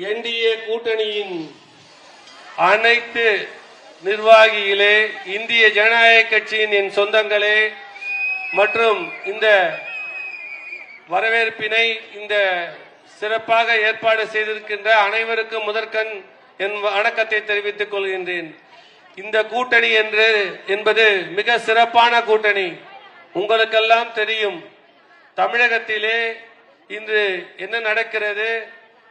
NDA கூட்டணியின் அனைத்து நிர்வாகிகளே, இந்திய ஜனநாயக கட்சியின் என் சொந்தங்களே மற்றும் இந்த வரவேற்பினை இந்த சிறப்பாக ஏற்பாடு செய்திருக்கின்ற அனைவருக்கும் முதற்கண் என் வணக்கத்தை தெரிவித்துக் கொள்கின்றேன். இந்த கூட்டணி என்பது மிக சிறப்பான கூட்டணி. உங்களுக்கெல்லாம் தெரியும், தமிழகத்திலே இன்று என்ன நடக்கிறது,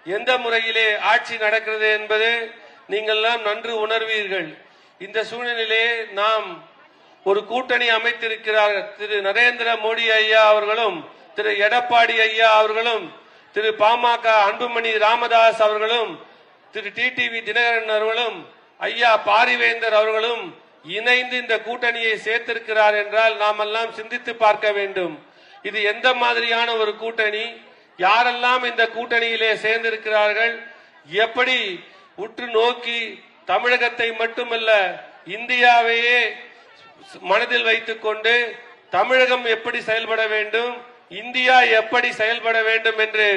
எந்த முறையிலே ஆட்சி நடக்கிறது என்பது நீங்கள் எல்லாம் நன்கு உணர்வீர்கள். இந்த சூழ்நிலையிலே நாம் ஒரு கூட்டணி அமைத்திருக்கிறார். திரு நரேந்திர மோடி ஐயா அவர்களும், திரு எடப்பாடி ஐயா அவர்களும், திரு பாமக அன்புமணி ராமதாஸ் அவர்களும், திரு டிடிவி தினகரன் அவர்களும், ஐயா பாரிவேந்தர் அவர்களும் இணைந்து இந்த கூட்டணியை சேர்த்திருக்கிறார் என்றால் நாம் எல்லாம் சிந்தித்து பார்க்க வேண்டும். இது எந்த மாதிரியான ஒரு கூட்டணி, யாரெல்லாம் இந்த கூட்டணியிலே சேர்ந்திருக்கிறார்கள், எப்படி உற்று நோக்கி தமிழகத்தை மட்டுமல்ல இந்தியாவையே மனதில் வைத்துக் கொண்டு தமிழகம் எப்படி செயல்பட வேண்டும், இந்தியா எப்படி செயல்பட வேண்டும் என்று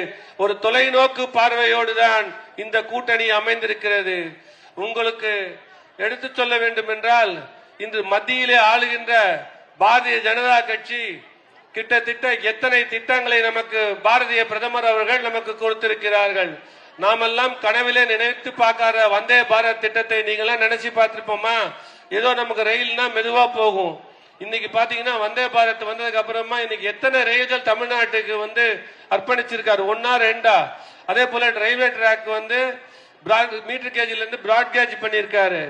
ஒரு தொலைநோக்கு பார்வையோடு தான் இந்த கூட்டணி அமைந்திருக்கிறது. உங்களுக்கு எடுத்துச் சொல்ல வேண்டும் என்றால், இன்று மத்தியிலே ஆளுகின்ற பாரதிய ஜனதா கட்சி கிட்டத்தட்ட எத்தனை திட்டங்களை நமக்கு பாரதிய பிரதமர் அவர்கள் நமக்கு கொடுத்திருக்கிறார்கள். நாமெல்லாம் கனவிலே நினைத்து பார்க்காத வந்தே பாரத் திட்டத்தை நீங்களாம் நினைச்சு பார்த்திருப்போமா? ஏதோ நமக்கு ரயில்னா மெதுவா போகும். இன்னைக்கு பாத்தீங்கன்னா வந்தே பாரத் வந்ததுக்கு அப்புறமா இன்னைக்கு எத்தனை ரயில்கள் தமிழ்நாட்டுக்கு அர்ப்பணிச்சிருக்காரு, ஒன்னா ரெண்டா? அதே போல ரயில்வே டிராக் மீட்டர் கேஜில இருந்து பிராட் கேஜ் பண்ணிருக்காரு.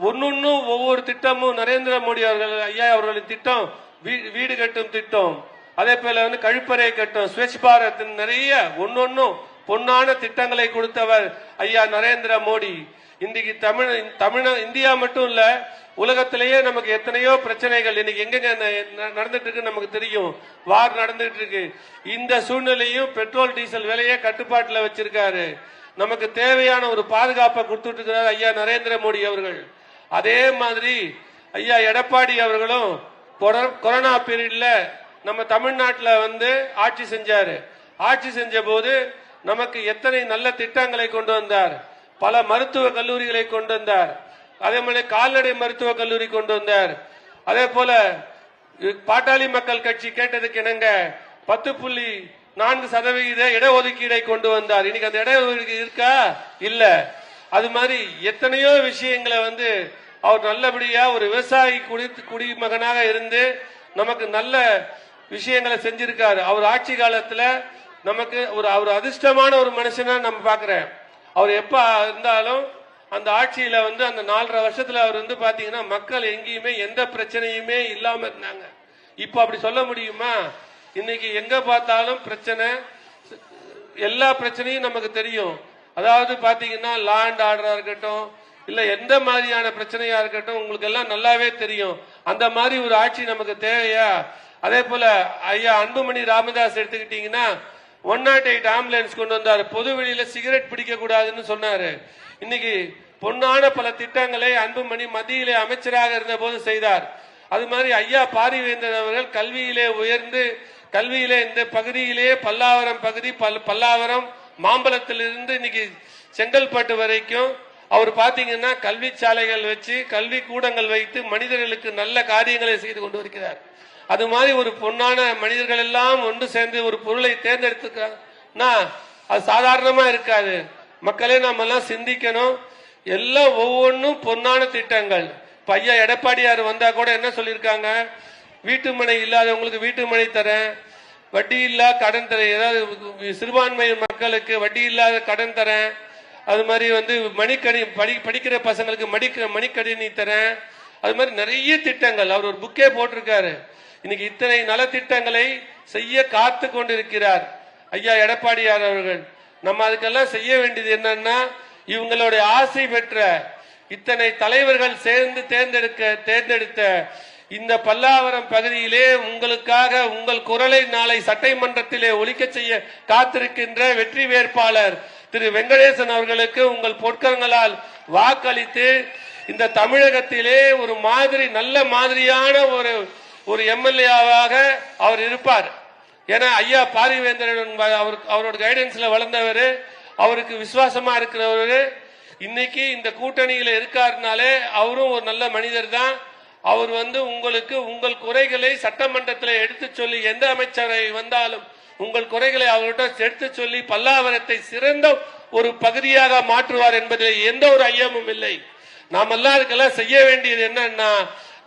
ஒன்னொன்னும் ஒவ்வொரு திட்டமும் நரேந்திர மோடி அவர்கள் ஐயா அவர்களின் திட்டம், வீடு கட்டும் திட்டம், அதே போல கழிப்பறை கட்டும், ஸ்வச் பாரத், நிறைய ஒன்னொன்னும் பொன்னான திட்டங்களை கொடுத்தவர் ஐயா நரேந்திர மோடி. இன்றைக்கு இந்தியா மட்டும் இல்ல, உலகத்திலேயே நமக்கு எத்தனையோ பிரச்சனைகள் இன்னைக்கு எங்க நடந்துட்டு இருக்கு நமக்கு தெரியும். வார் நடந்துட்டு இருக்கு. இந்த சூழ்நிலையும் பெட்ரோல் டீசல் விலையை கட்டுப்பாட்டில் வச்சிருக்காரு. நமக்கு தேவையான ஒரு பாதுகாப்பை கொடுத்துட்டு இருக்கிறார் ஐயா நரேந்திர மோடி அவர்கள். அதே மாதிரி ஐயா எடப்பாடி அவர்களும் கொரோனா பீரியட்ல நம்ம தமிழ்நாட்டில் ஆட்சி செஞ்சாரு. ஆட்சி செஞ்ச போது நமக்கு எத்தனை நல்ல திட்டங்களை கொண்டு வந்தார். பல மருத்துவ கல்லூரிகளை கொண்டு வந்தார். அதே மாதிரி கால்நடை மருத்துவ கல்லூரி கொண்டு வந்தார். அதே போல பாட்டாளி மக்கள் கட்சி கேட்டதுக்கு இணங்க 10.4% இடஒதுக்கீடை கொண்டு வந்தார். இன்னைக்கு அந்த இடஒதுக்கீடு இருக்கா? இல்ல. அது மாதிரி எத்தனையோ விஷயங்களை அவர் நல்லபடியா ஒரு விவசாயி குடிமகனாக இருந்து நமக்கு நல்ல விஷயங்களை செஞ்சிருக்காரு. அவர் ஆட்சி காலத்துல நமக்கு ஒரு அதிர்ஷ்டமான ஒரு மனுஷனா நம்ம பாக்குறேன். அவர் எப்ப இருந்தாலும் அந்த ஆட்சியில அந்த 4.5 வருஷத்துல அவர் பாத்தீங்கன்னா மக்கள் எங்கேயுமே எந்த பிரச்சனையுமே இல்லாம இருந்தாங்க. இப்ப அப்படி சொல்ல முடியுமா? இன்னைக்கு எங்க பார்த்தாலும் பிரச்சனை, எல்லா பிரச்சனையும் நமக்கு தெரியும். அதாவது பாத்தீங்கன்னா லா அண்ட் ஆர்டரா இருக்கட்டும், இல்ல எந்த மாதிரியான பிரச்சனையா இருக்கட்டும், உங்களுக்கு எல்லாம் நல்லாவே தெரியும். அந்த மாதிரி ஒரு ஆட்சி நமக்கு தேவையா? அதே போல ஐயா அன்புமணி ராமதாஸ் எடுத்துக்கிட்டீங்கன்னா 108 ஆம்புலன்ஸ் கொண்டு வந்தாரு. பொது வெளியில சிகரெட் பிடிக்க கூடாதுன்னு சொன்னாரு. இன்னைக்கு பொன்னான பல திட்டங்களை அன்புமணி மத்தியிலே அமைச்சராக இருந்த போது செய்தார். அது மாதிரி ஐயா பாரிவேந்தர் அவர்கள் கல்வியிலே உயர்ந்து, கல்வியிலே இந்த பகுதியிலே பல்லாவரம் பகுதி, பல்லாவரம் மாம்பலத்திலிருந்து இன்னைக்கு செங்கல்பட்டு வரைக்கும் அவர் பாத்தீங்கன்னா கல்வி சாலைகள் வச்சு, கல்வி கூடங்கள் வைத்து மனிதர்களுக்கு நல்ல காரியங்களை செய்து கொண்டு வருகிறார். அது மாதிரி ஒரு பொன்னான மனிதர்கள் எல்லாம் ஒன்று சேர்ந்து ஒரு பொருளை தேர்ந்தெடுத்துனா அது சாதாரணமா இருக்காது. மக்களே நாம எல்லாம் சிந்திக்கணும். எல்லாம் ஒவ்வொன்றும் பொன்னான திட்டங்கள். இப்ப ஐயா எடப்பாடியார் வந்தா கூட என்ன சொல்லியிருக்காங்க? வீட்டுமனை இல்லாதவங்களுக்கு வீட்டுமனை தரேன், வட்டி இல்லா கடன் தரேன், ஏதாவது சிறுபான்மை மக்களுக்கு வட்டி இல்லாத கடன் தரேன், அது மாதிரி மணிக்கணி படிக்கிற பசங்களுக்கு மணிக்கணினி தரேன். அது மாதிரி நிறைய திட்டங்கள் அவர் ஒரு புக்கே போட்டிருக்காரு. இன்னைக்கு இத்தனை நல திட்டங்களை செய்ய காத்து கொண்டிருக்கிறார் ஐயா எடப்பாடியார் அவர்கள். நம்ம அதுக்கெல்லாம் செய்ய வேண்டியது என்னன்னா, இவங்களுடைய ஆசை பெற்ற இத்தனை தலைவர்கள் சேர்ந்து தேர்ந்தெடுத்த இந்த பல்லாவரம் பகுதியிலே உங்களுக்காக உங்கள் குரலை நாளை சட்டமன்றத்திலே ஒலிக்க செய்ய காத்திருக்கின்ற வெற்றி வேட்பாளர் திரு வெங்கடேசன் அவர்களுக்கு உங்கள் பொற்கரங்களால் வாக்களித்து இந்த தமிழகத்திலே ஒரு நல்ல மாதிரியான ஒரு எம்எல்ஏவாக அவர் இருப்பார். ஏன்னா ஐயா பாரிவேந்தரன் அவரோட கைடன்ஸ்ல வளர்ந்தவர். அவருக்கு விசுவாசமா இருக்கிறவரு இன்னைக்கு இந்த கூட்டணியில இருக்காருனாலே அவரும் ஒரு நல்ல மனிதர் தான். அவர் உங்களுக்கு உங்கள் குறைகளை சட்டமன்றத்தில் எடுத்து சொல்லி எந்த அமைச்சரை வந்தாலும் உங்கள் குறைகளை அவர்கிட்ட எடுத்து சொல்லி பல்லாவரத்தை சிறந்த ஒரு பகுதியாக மாற்றுவார் என்பதில் எந்த ஒரு ஐயமும் இல்லை. நாம் எல்லாருக்கெல்லாம் செய்ய வேண்டியது என்னன்னா,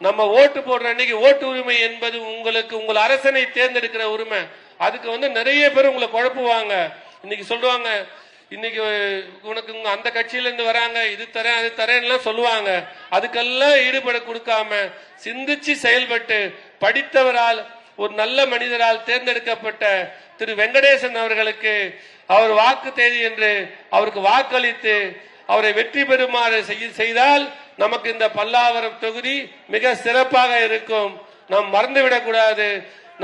நம்ம ஓட்டு போடுற அன்னைக்கு ஓட்டு உரிமை என்பது உங்களுக்கு உங்கள் அரசனை தேர்ந்தெடுக்கிற உரிமை. அதுக்கு நிறைய பேர் உங்களை குழப்புவாங்க. இன்னைக்கு சொல்லுவாங்க, இன்னைக்கு உனக்கு அந்த கட்சியில இருந்து வராங்க, இது தரேன் அது தரேன்னு சொல்லுவாங்க. அதுக்கெல்லாம் ஈடுபட கொடுக்காம சிந்திச்சு செயல்பட்டு படித்தவரால் ஒரு நல்ல மனிதரால் தேர்ந்தெடுக்கப்பட்ட திரு வெங்கடேசன் அவர்களுக்கு அவர் வாக்கு தேதி என்று அவருக்கு வாக்களித்து அவரை வெற்றி பெறுமாறு செய்தால் நமக்கு இந்த பல்லாவரம் தொகுதி மிக சிறப்பாக இருக்கும். நாம் மறந்துவிடக் கூடாது.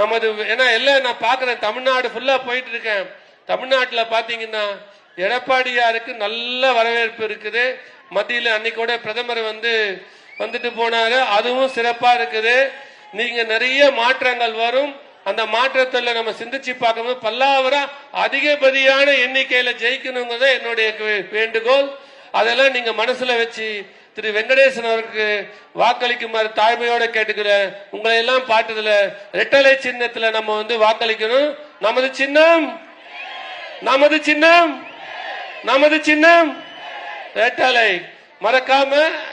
நமது ஏன்னா எல்லாம் நான் பாக்குறேன், தமிழ்நாடு ஃபுல்லா போயிட்டு இருக்கேன். தமிழ்நாட்டில் பாத்தீங்கன்னா எடப்பாடியாருக்கு நல்ல வரவேற்பு இருக்குது. மத்தியில் அன்னைக்கூட பிரதமர் வந்துட்டு போனாரு, அதுவும் சிறப்பா இருக்குது. நீங்க நிறைய மாற்றங்கள் வரும். அந்த மாற்றத்தில் நம்ம சிந்திச்சு பார்க்கும்போது பல்லாவரம் அதிகப்படியான எண்ணிக்கையில ஜெயிக்கணுங்கிறத என்னுடைய வேண்டுகோள். அதெல்லாம் நீங்க மனசுல வச்சு திரு வெங்கடேசன் அவருக்கு வாக்களிக்குமாறு தாழ்மையோட கேட்டுக்கிறேன். உங்களை எல்லாம் பாட்டுதுல ரெட்டலை சின்னத்துல நம்ம வாக்களிக்கணும். நமது சின்னம் நமது சின்னம் நமது சின்னம் ரெட்டலை. மறக்காம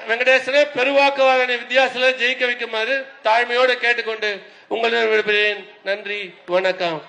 வெங்கடேசனை பெருவாக்குவாதனை வித்தியாசத்துல ஜெயிக்க வைக்குமாறு தாழ்மையோடு கேட்டுக்கொண்டு உங்களிடம் விடுபடுகிறேன். நன்றி, வணக்கம்.